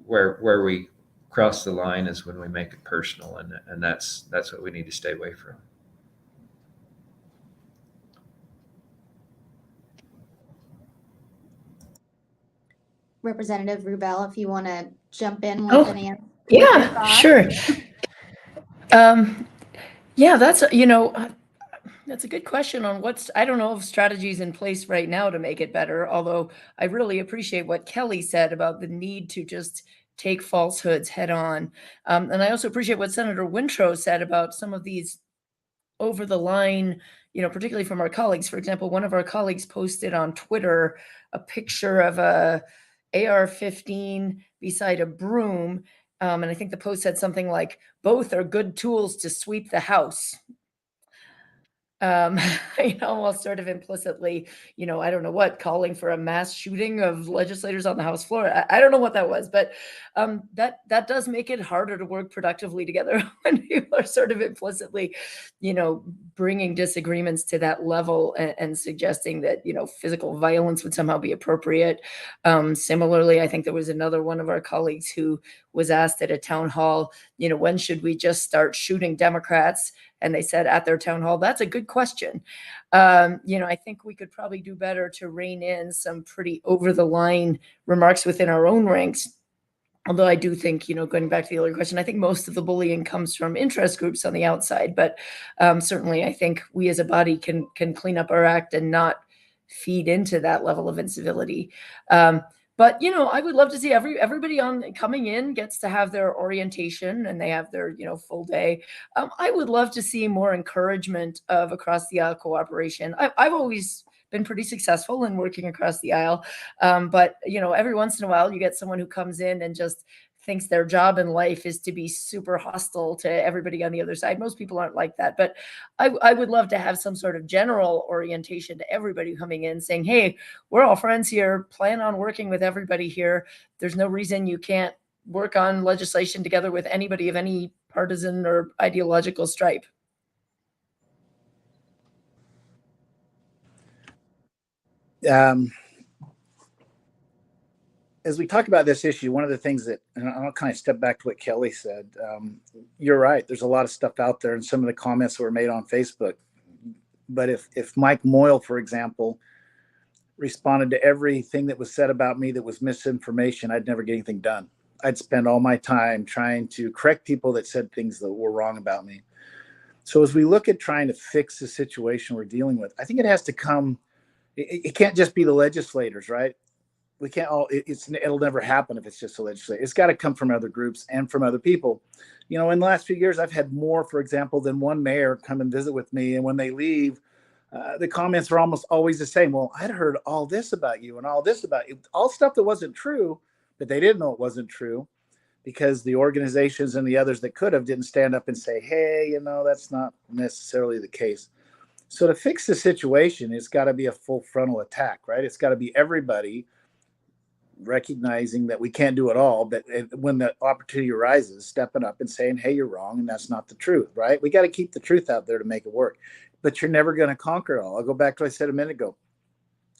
where we cross the line is when we make it personal, and that's what we need to stay away from. Representative Rubel, if you want to jump in with an answer. Yeah, sure. Yeah, that's a good question on I don't know of strategies in place right now to make it better, although I really appreciate what Kelly said about the need to just take falsehoods head on. And I also appreciate what Senator Wintrow said about some of these over the line, you know, particularly from our colleagues. For example, one of our colleagues posted on Twitter a picture of a AR-15 beside a broom. And I think the post said something like, both are good tools to sweep the house. Almost sort of implicitly, you know, I don't know what, calling for a mass shooting of legislators on the House floor. I don't know what that was, but that does make it harder to work productively together when people are sort of implicitly, you know, bringing disagreements to that level and suggesting that, you know, physical violence would somehow be appropriate. Similarly, I think there was another one of our colleagues who was asked at a town hall, you know, when should we just start shooting Democrats? And they said at their town hall, that's a good question. I think we could probably do better to rein in some pretty over the line remarks within our own ranks. Although I do think, you know, going back to the earlier question, I think most of the bullying comes from interest groups on the outside. But certainly, I think we as a body can clean up our act and not feed into that level of incivility. But, you know, I would love to see everybody on coming in gets to have their orientation and they have their, you know, full day. I would love to see more encouragement of across the aisle cooperation. I've always been pretty successful in working across the aisle. But, you know, every once in a while you get someone who comes in and just thinks their job in life is to be super hostile to everybody on the other side. Most people aren't like that, but I would love to have some sort of general orientation to everybody coming in saying, hey, we're all friends here, plan on working with everybody here. There's no reason you can't work on legislation together with anybody of any partisan or ideological stripe. As we talk about this issue, one of the things that, and I'll kind of step back to what Kelly said, you're right. There's a lot of stuff out there and some of the comments that were made on Facebook. But if Mike Moyle, for example, responded to everything that was said about me that was misinformation, I'd never get anything done. I'd spend all my time trying to correct people that said things that were wrong about me. So as we look at trying to fix the situation we're dealing with, I think it has to come, it can't just be the legislators, right? We can't all, it'll never happen if it's just a legislator. It's got to come from other groups and from other people. You know, in the last few years, I've had more, for example, than one mayor come and visit with me. And when they leave, the comments are almost always the same. Well, I'd heard all this about you and all this about you, all stuff that wasn't true, but they didn't know it wasn't true because the organizations and the others that could have didn't stand up and say, hey, you know, that's not necessarily the case. So to fix the situation, it's got to be a full frontal attack, right? It's got to be everybody recognizing that we can't do it all, but when the opportunity arises, stepping up and saying, hey, you're wrong, and that's not the truth, right? We got to keep the truth out there to make it work, but you're never going to conquer it all. I'll go back to what I said a minute ago.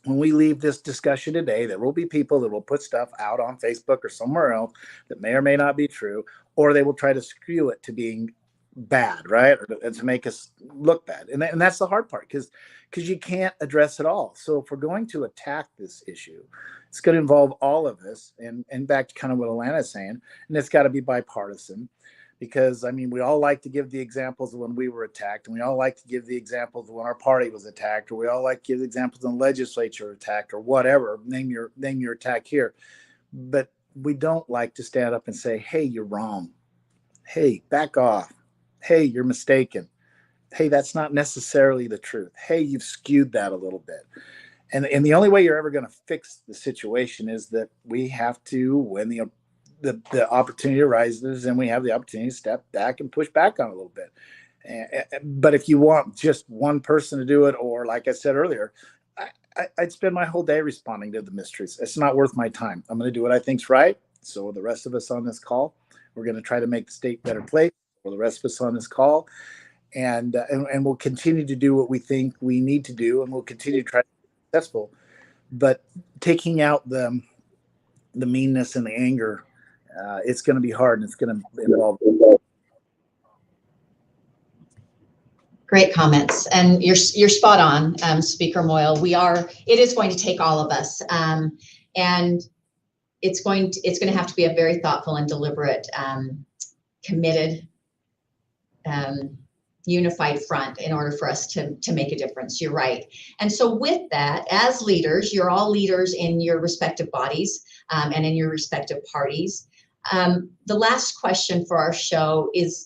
When we leave this discussion today, there will be people that will put stuff out on Facebook or somewhere else that may or may not be true, or they will try to skew it to being bad, right? Or to make us look bad. And that's the hard part because you can't address it all. So if we're going to attack this issue, it's going to involve all of us, and back to kind of what Ilana is saying, and it's got to be bipartisan because, I mean, we all like to give the examples of when we were attacked, and we all like to give the examples of when our party was attacked, or we all like to give examples when the legislature attacked, or whatever, name your attack here. But we don't like to stand up and say, hey, you're wrong. Hey, back off. Hey, you're mistaken. Hey, that's not necessarily the truth. Hey, you've skewed that a little bit. And the only way you're ever going to fix the situation is that we have to, when the opportunity arises, and we have the opportunity to step back and push back on it a little bit. But if you want just one person to do it, or like I said earlier, I'd spend my whole day responding to the mysteries. It's not worth my time. I'm going to do what I think's right. So the rest of us on this call, we're going to try to make the state a better place for the rest of us on this call. And we'll continue to do what we think we need to do, and we'll continue to try to be successful. But taking out the meanness and the anger, it's going to be hard, and it's going to involve. Great comments, and you're spot on, Speaker Moyle. It is going to take all of us, and it's going to have to be a very thoughtful and deliberate, committed, unified front in order for us to make a difference. You're right. And so with that, as leaders, you're all leaders in your respective bodies and in your respective parties. The last question for our show is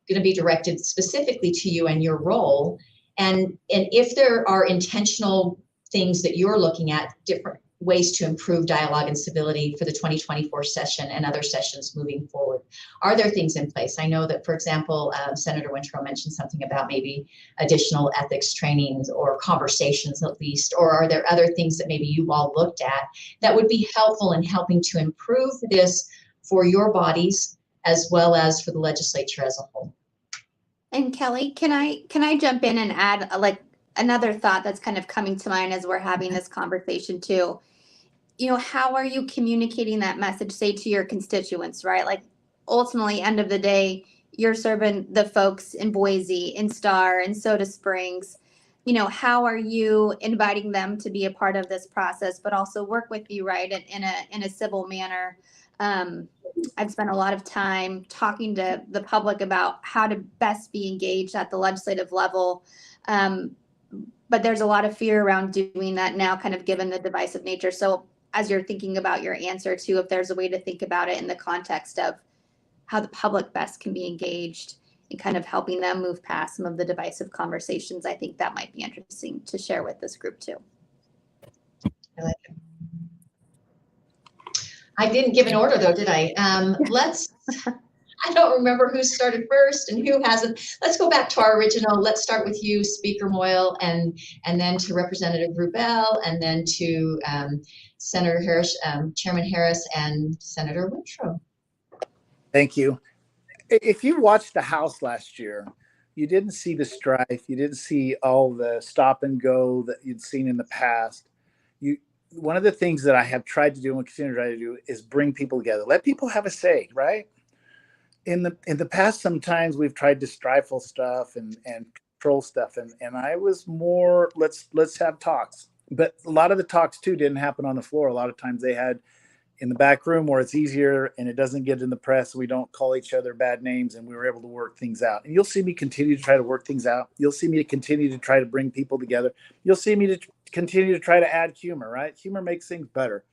going to be directed specifically to you and your role. And if there are intentional things that you're looking at, different ways to improve dialogue and civility for the 2024 session and other sessions moving forward, are there things in place? I know that, for example, Senator Wintrow mentioned something about maybe additional ethics trainings or conversations at least, or are there other things that maybe you've all looked at that would be helpful in helping to improve this for your bodies as well as for the legislature as a whole? And Kelly, can I jump in and add another thought that's kind of coming to mind as we're having this conversation too? You know, how are you communicating that message, say, to your constituents, right? Like, ultimately, end of the day, you're serving the folks in Boise, in Star, in Soda Springs. You know, how are you inviting them to be a part of this process, but also work with you, right, in a civil manner? I've spent a lot of time talking to the public about how to best be engaged at the legislative level. But there's a lot of fear around doing that now, kind of given the divisive nature. So as you're thinking about your answer too, if there's a way to think about it in the context of how the public best can be engaged and kind of helping them move past some of the divisive conversations, I think that might be interesting to share with this group too. I like it. I didn't give an order though, did I? I don't remember who started first and who hasn't. Let's go back to our original. Let's start with you, Speaker Moyle, and then to Representative Rubel, and then to Senator Harris, Chairman Harris, and Senator Wintrow. Thank you. If you watched the House last year, you didn't see the strife. You didn't see all the stop and go that you'd seen in the past. One of the things that I have tried to do and continue to try to do is bring people together. Let people have a say, right? In the past, sometimes we've tried to stifle stuff and control stuff. And I was more, let's have talks. But a lot of the talks too didn't happen on the floor. A lot of times they had in the back room where it's easier and it doesn't get in the press. We don't call each other bad names, and we were able to work things out. And you'll see me continue to try to work things out. You'll see me continue to try to bring people together. You'll see me to continue to try to add humor, right? Humor makes things better.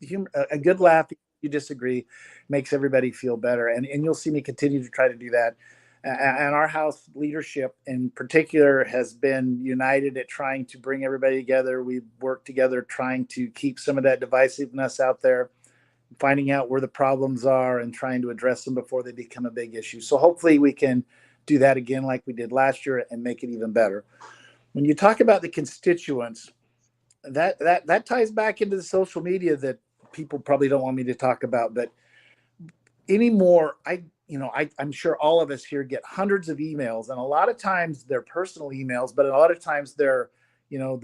Humor, a good laugh, you disagree, makes everybody feel better. And you'll see me continue to try to do that. And our House leadership in particular has been united at trying to bring everybody together. We've worked together trying to keep some of that divisiveness out there, finding out where the problems are and trying to address them before they become a big issue. So hopefully we can do that again like we did last year and make it even better. When you talk about the constituents, that ties back into the social media that people probably don't want me to talk about, but anymore, I'm sure all of us here get hundreds of emails, and a lot of times they're personal emails, but a lot of times they're all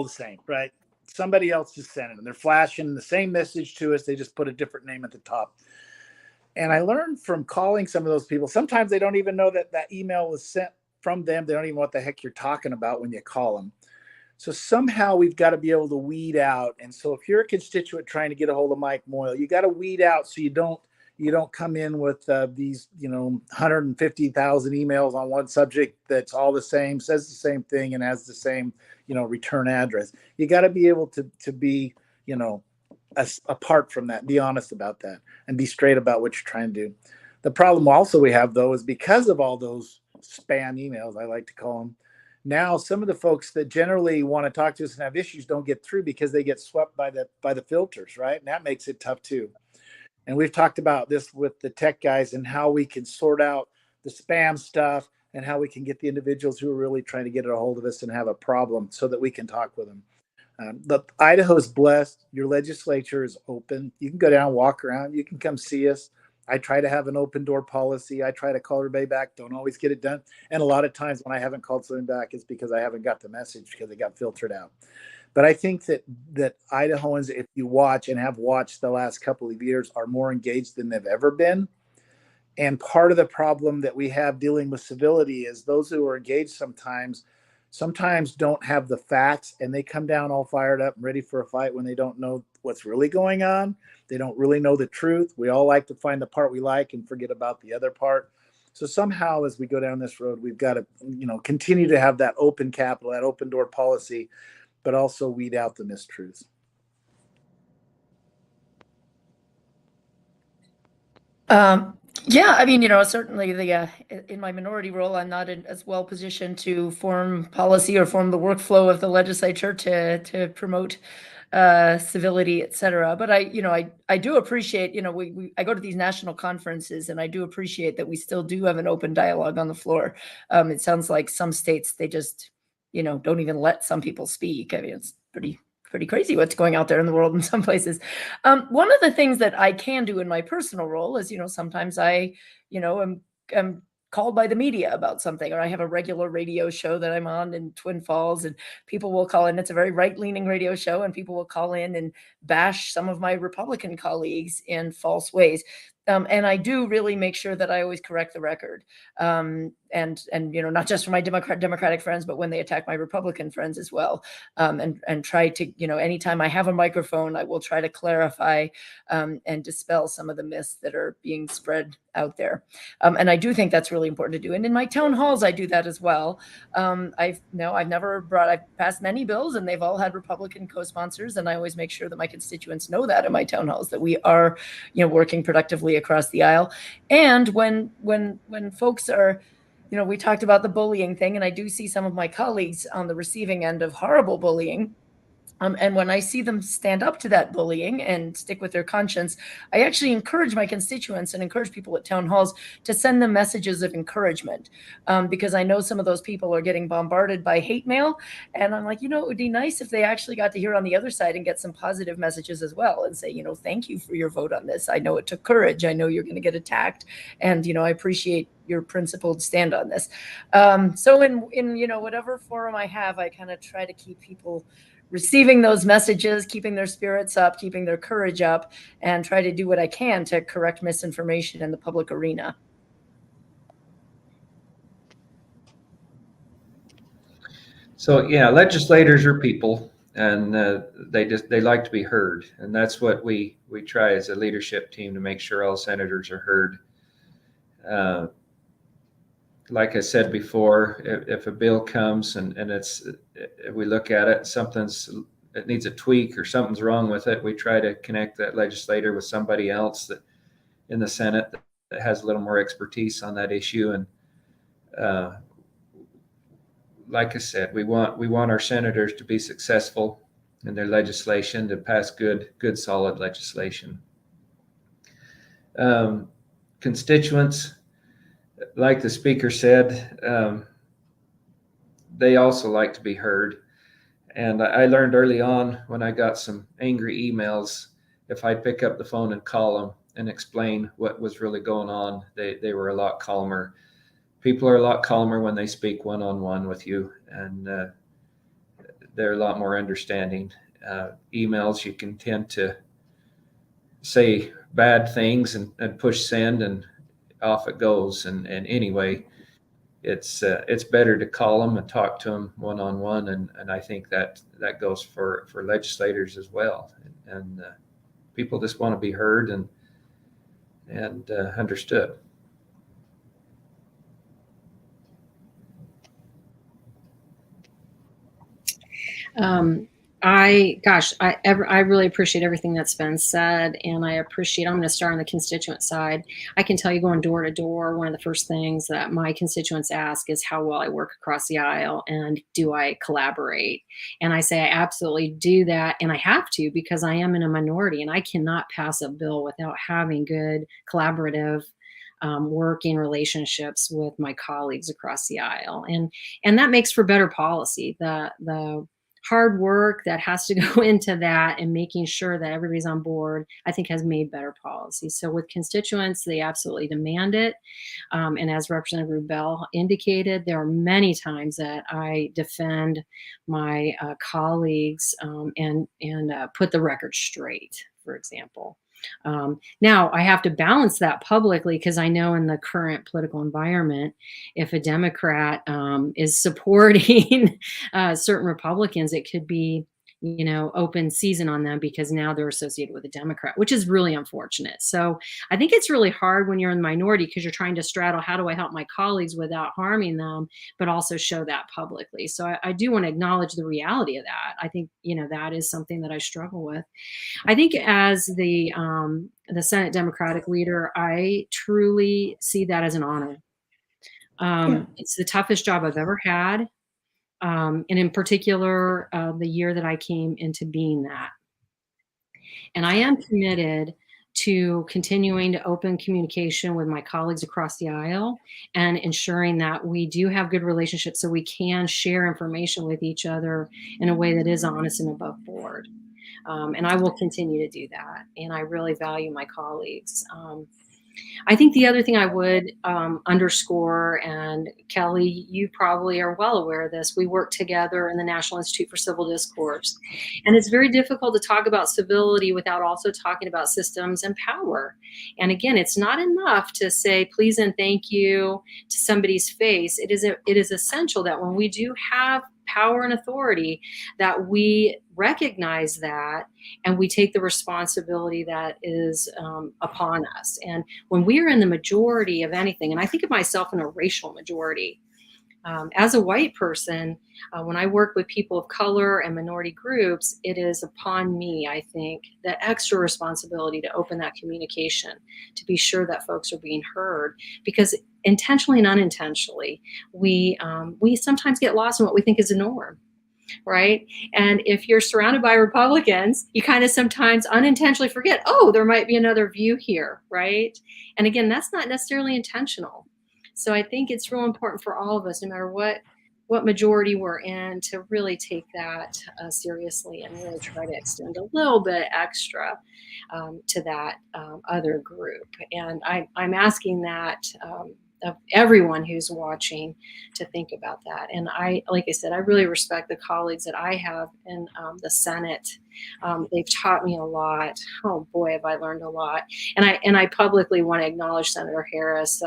the same, right? Somebody else just sent it and they're flashing the same message to us. They just put a different name at the top. And I learned from calling some of those people, sometimes they don't even know that email was sent from them. They don't even know what the heck you're talking about when you call them. So somehow we've got to be able to weed out. And so if you're a constituent trying to get a hold of Mike Moyle, you got to weed out so you don't come in with these 150,000 emails on one subject that's all the same, says the same thing, and has the same return address. You got to be able to be apart from that, be honest about that, and be straight about what you're trying to do. The problem also we have though is because of all those spam emails, I like to call them, now some of the folks that generally want to talk to us and have issues don't get through because they get swept by the filters, right? And that makes it tough too. And we've talked about this with the tech guys and how we can sort out the spam stuff and how we can get the individuals who are really trying to get a hold of us and have a problem so that we can talk with them. Idaho is blessed. Your legislature is open. You can go down, walk around. You can come see us. I try to have an open door policy. I try to call everybody back. Don't always get it done. And a lot of times when I haven't called something back, it's because I haven't got the message because it got filtered out. But I think that Idahoans, if you watch and have watched the last couple of years, are more engaged than they've ever been. And part of the problem that we have dealing with civility is those who are engaged sometimes don't have the facts, and they come down all fired up and ready for a fight when they don't know what's really going on. They don't really know the truth. We all like to find the part we like and forget about the other part. So somehow as we go down this road, we've got to continue to have that open capital, that open door policy, but also weed out the mistruths. Yeah, I mean, certainly in my minority role, I'm not as well positioned to form policy or form the workflow of the legislature to promote civility, et cetera. But I do appreciate, I go to these national conferences and I do appreciate that we still do have an open dialogue on the floor. It sounds like some states, they just, don't even let some people speak. I mean, it's pretty crazy what's going out there in the world in some places. One of the things that I can do in my personal role is, sometimes I, am called by the media about something, or I have a regular radio show that I'm on in Twin Falls, and people will call in. It's a very right-leaning radio show, and people will call in and bash some of my Republican colleagues in false ways. And I do really make sure that I always correct the record. and not just for my Democratic friends, but when they attack my Republican friends as well, and try to, anytime I have a microphone, I will try to clarify and dispel some of the myths that are being spread out there. And I do think that's really important to do. And in my town halls, I do that as well. I've passed many bills, and they've all had Republican co-sponsors, and I always make sure that my constituents know that in my town halls, that we are, working productively across the aisle. And when folks are, we talked about the bullying thing, and I do see some of my colleagues on the receiving end of horrible bullying. And when I see them stand up to that bullying and stick with their conscience, I actually encourage my constituents and encourage people at town halls to send them messages of encouragement, because I know some of those people are getting bombarded by hate mail. And I'm like, it would be nice if they actually got to hear on the other side and get some positive messages as well, and say, thank you for your vote on this. I know it took courage. I know you're going to get attacked. And, I appreciate your principled stand on this. So in whatever forum I have, I kind of try to keep people receiving those messages, keeping their spirits up, keeping their courage up, and try to do what I can to correct misinformation in the public arena. So yeah, legislators are people, and they like to be heard, and that's what we try as a leadership team, to make sure all senators are heard. Like I said before, if a bill comes and we look at it, it needs a tweak or something's wrong with it, we try to connect that legislator with somebody else that in the Senate that has a little more expertise on that issue. And like I said, we want our senators to be successful in their legislation, to pass good solid legislation. Constituents, like the speaker said, they also like to be heard. And I learned early on, when I got some angry emails, if I'd pick up the phone and call them and explain what was really going on, they were a lot calmer. People are a lot calmer when they speak one-on-one with you, and they're a lot more understanding. Emails, you can tend to say bad things and push send, and off it goes. And anyway, it's better to call them and talk to them one-on-one, and I think that goes for legislators as well. And people just want to be heard and understood. I really appreciate everything that's been said, and I'm going to start on the constituent side. I can tell you, going door to door, one of the first things that my constituents ask is how well I work across the aisle, and do I collaborate? And I say I absolutely do that, and I have to, because I am in a minority, and I cannot pass a bill without having good collaborative working relationships with my colleagues across the aisle, and that makes for better policy. The hard work that has to go into that and making sure that everybody's on board, I think, has made better policy. So with constituents, they absolutely demand it. And as Representative Rubel indicated, there are many times that I defend my colleagues and put the record straight, for example. Now I have to balance that publicly, because I know in the current political environment, if a Democrat is supporting certain Republicans, it could be, open season on them, because now they're associated with a Democrat, which is really unfortunate. So I think it's really hard when you're in the minority, because you're trying to straddle, how do I help my colleagues without harming them, but also show that publicly. So I do want to acknowledge the reality of that. I think, that is something that I struggle with. I think as the Senate Democratic leader, I truly see that as an honor. It's the toughest job I've ever had. And in particular, the year that I came into being that. And I am committed to continuing to open communication with my colleagues across the aisle, and ensuring that we do have good relationships, so we can share information with each other in a way that is honest and above board. And I will continue to do that. And I really value my colleagues. I think the other thing I would underscore, and Kelly, you probably are well aware of this, we work together in the National Institute for Civil Discourse. And it's very difficult to talk about civility without also talking about systems and power. And again, it's not enough to say please and thank you to somebody's face. It is essential that when we do have power and authority, that we recognize that and we take the responsibility that is upon us. And when we are in the majority of anything, and I think of myself in a racial majority, as a white person, when I work with people of color and minority groups, it is upon me, I think, that extra responsibility to open that communication, to be sure that folks are being heard, because intentionally and unintentionally, we sometimes get lost in what we think is a norm, right? And if you're surrounded by Republicans, you kind of sometimes unintentionally forget, oh, there might be another view here, right? And again, that's not necessarily intentional. So I think it's real important for all of us, no matter what majority we're in, to really take that seriously and really try to extend a little bit extra to that other group. And I'm asking that of everyone who's watching to think about that. And like I said, I really respect the colleagues that I have in the Senate. They've taught me a lot. Oh boy, have I learned a lot. And I publicly want to acknowledge Senator Harris.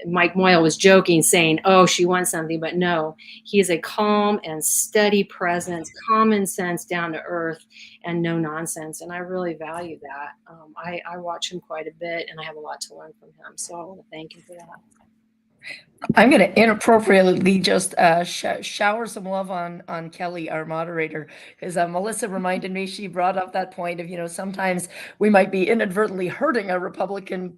Mike Moyle was joking, saying, oh, she wants something, but no, he is a calm and steady presence, common sense, down to earth, and no nonsense. And I really value that. I watch him quite a bit, and I have a lot to learn from him. So I want to thank him for that. I'm going to inappropriately just shower some love on Kelly, our moderator, because Melissa reminded me, she brought up that point of, sometimes we might be inadvertently hurting our Republican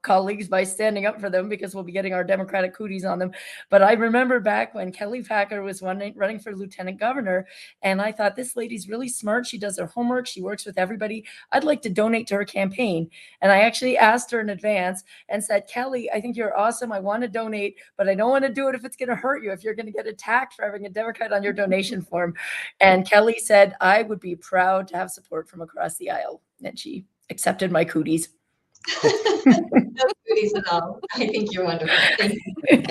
colleagues by standing up for them because we'll be getting our Democratic cooties on them. But I remember back when Kelly Packer was running for lieutenant governor, and I thought, this lady's really smart. She does her homework. She works with everybody. I'd like to donate to her campaign. And I actually asked her in advance and said, Kelly, I think you're awesome. I want to donate, but I don't want to do it if it's going to hurt you, if you're going to get attacked for having a Democrat on your donation form. And Kelly said, I would be proud to have support from across the aisle. And she accepted my cooties. No cooties at all. I think you're wonderful. Thank you.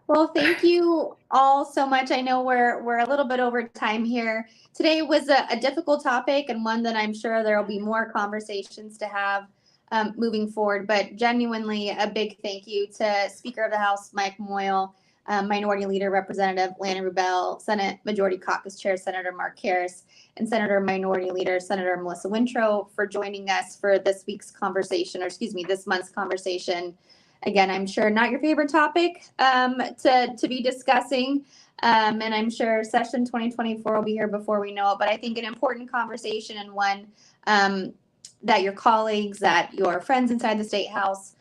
Well, thank you all so much. I know we're a little bit over time here. Today was a difficult topic, and one that I'm sure there will be more conversations to have moving forward, but genuinely a big thank you to Speaker of the House, Mike Moyle, Minority Leader Representative Ilana Rubel, Senate Majority Caucus Chair Senator Mark Harris, and Senator Minority Leader Senator Melissa Wintrow for joining us for this week's conversation, or excuse me, this month's conversation. Again, I'm sure not your favorite topic to be discussing, and I'm sure session 2024 will be here before we know it, but I think an important conversation, and one that your colleagues, that your friends inside the State House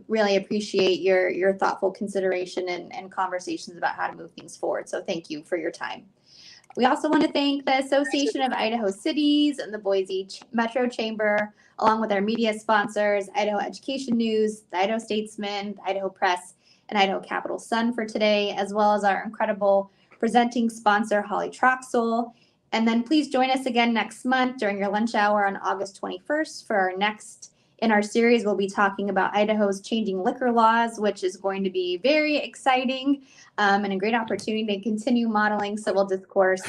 really appreciate your thoughtful consideration and conversations about how to move things forward. So thank you for your time. We also want to thank the Association of Idaho Cities and the Boise Metro Chamber, along with our media sponsors, Idaho Education News, the Idaho Statesman, the Idaho Press, and Idaho Capital Sun for today, as well as our incredible presenting sponsor, Holly Troxel. And then please join us again next month during your lunch hour on August 21st for our next in our series. We'll be talking about Idaho's changing liquor laws, which is going to be very exciting and a great opportunity to continue modeling civil discourse.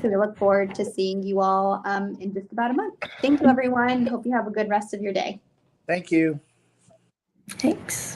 So we look forward to seeing you all in just about a month. Thank you, everyone. Hope you have a good rest of your day. Thank you. Thanks.